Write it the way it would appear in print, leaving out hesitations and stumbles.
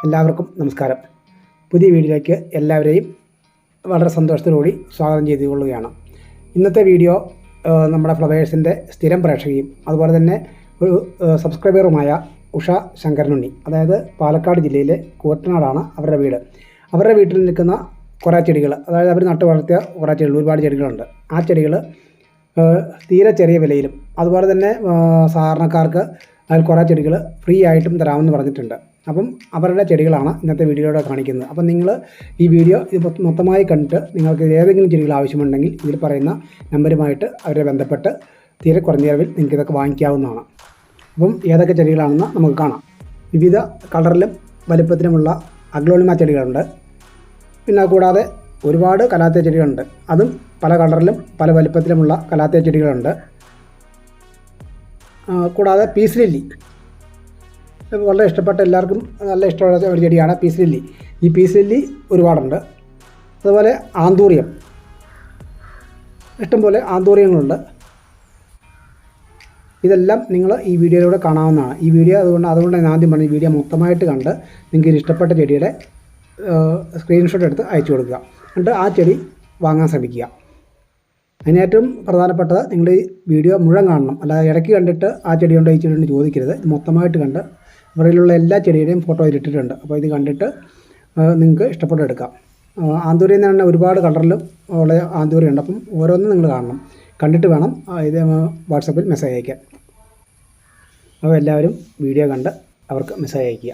എല്ലാവർക്കും നമസ്കാരം. പുതിയ വീഡിയോയിലേക്ക് എല്ലാവരെയും വളരെ സന്തോഷത്തോടുകൂടി സ്വാഗതം ചെയ്തുകൊള്ളുകയാണ്. ഇന്നത്തെ വീഡിയോ നമ്മുടെ ഫ്ലവേഴ്സിൻ്റെ സ്ഥിരം പ്രേക്ഷകയും അതുപോലെ തന്നെ ഒരു സബ്സ്ക്രൈബറുമായ ഉഷ ശങ്കരനുണ്ണി, അതായത് പാലക്കാട് ജില്ലയിലെ കൂറ്റനാടാണ് അവരുടെ വീട്. അവരുടെ വീട്ടിൽ നിൽക്കുന്ന കുറേ ചെടികൾ, അതായത് അവർ നട്ടു വളർത്തിയ കുറേ ചെടികൾ, ഒരുപാട് ചെടികളുണ്ട്. ആ ചെടികൾ തീരെ ചെറിയ വിലയിലും അതുപോലെ തന്നെ സാധാരണക്കാർക്ക് അതിൽ കുറേ ചെടികൾ ഫ്രീ ആയിട്ടും തരാമെന്ന് പറഞ്ഞിട്ടുണ്ട്. അപ്പം അവരുടെ ചെടികളാണ് ഇന്നത്തെ വീഡിയോയിലൂടെ കാണിക്കുന്നത്. അപ്പം നിങ്ങൾ ഈ വീഡിയോ ഇത് മൊത്തമായി കണ്ടിട്ട് നിങ്ങൾക്ക് ഏതെങ്കിലും ചെടികൾ ആവശ്യമുണ്ടെങ്കിൽ ഇതിൽ പറയുന്ന നമ്പറുമായിട്ട് അവരെ ബന്ധപ്പെട്ട് തീരെ കുറഞ്ഞ ചിലവിൽ നിങ്ങൾക്ക് ഇതൊക്കെ വാങ്ങിക്കാവുന്നതാണ്. അപ്പം ഏതൊക്കെ ചെടികളാണെന്ന് നമുക്ക് കാണാം. വിവിധ കളറിലും വലിപ്പത്തിലുമുള്ള അഗ്ലോണിമ ചെടികളുണ്ട്. പിന്നെ കൂടാതെ ഒരുപാട് കലാത്തിയ ചെടികളുണ്ട്. അതും പല കളറിലും പല വലിപ്പത്തിലുമുള്ള കലാത്തിയ ചെടികളുണ്ട്. കൂടാതെ പീസ് ലില്ലി വളരെ ഇഷ്ടപ്പെട്ട എല്ലാവർക്കും നല്ല ഇഷ്ടമുള്ള ഒരു ചെടിയാണ് പീസ് ലില്ലി. ഈ പീസ് ലില്ലി ഒരുപാടുണ്ട്. അതുപോലെ ആന്തൂറിയം, ഇഷ്ടംപോലെ ആന്തൂറിയങ്ങളുണ്ട്. ഇതെല്ലാം നിങ്ങൾ ഈ വീഡിയോയിലൂടെ കാണാവുന്നതാണ്. ഈ വീഡിയോ അതുകൊണ്ട് ഞാൻ ആദ്യം പറഞ്ഞ ഈ വീഡിയോ മൊത്തമായിട്ട് കണ്ട് നിങ്ങൾക്ക് ഇഷ്ടപ്പെട്ട ചെടിയുടെ സ്ക്രീൻഷോട്ട് എടുത്ത് അയച്ചു കൊടുക്കുക. എന്നിട്ട് ആ ചെടി വാങ്ങാൻ ശ്രമിക്കുക. അതിനേറ്റവും പ്രധാനപ്പെട്ടത് നിങ്ങൾ ഈ വീഡിയോ മുഴുവൻ കാണണം. അല്ലാതെ ഇടയ്ക്ക് കണ്ടിട്ട് ആ ചെടിയുണ്ടോ ഈ ചെടിയുണ്ട് ചോദിക്കരുത്. ഇത് മൊത്തമായിട്ട് കണ്ട് ഇവരിലുള്ള എല്ലാ ചെടിയുടെയും ഫോട്ടോ ഇതിട്ടിട്ടുണ്ട്. അപ്പോൾ ഇത് കണ്ടിട്ട് നിങ്ങൾക്ക് ഇഷ്ടപ്പെട്ട് എടുക്കാം. ആന്തൂരി എന്ന് പറഞ്ഞാൽ ഒരുപാട് കളറിലും ഉള്ള ആന്തൂരി ഉണ്ട്. അപ്പം ഓരോന്നും നിങ്ങൾ കാണണം, കണ്ടിട്ട് വേണം ഇത് വാട്സപ്പിൽ മെസ്സേജ് അയക്കാൻ. അപ്പോൾ എല്ലാവരും വീഡിയോ കണ്ട് അവർക്ക് മെസ്സേജ് അയയ്ക്കുക.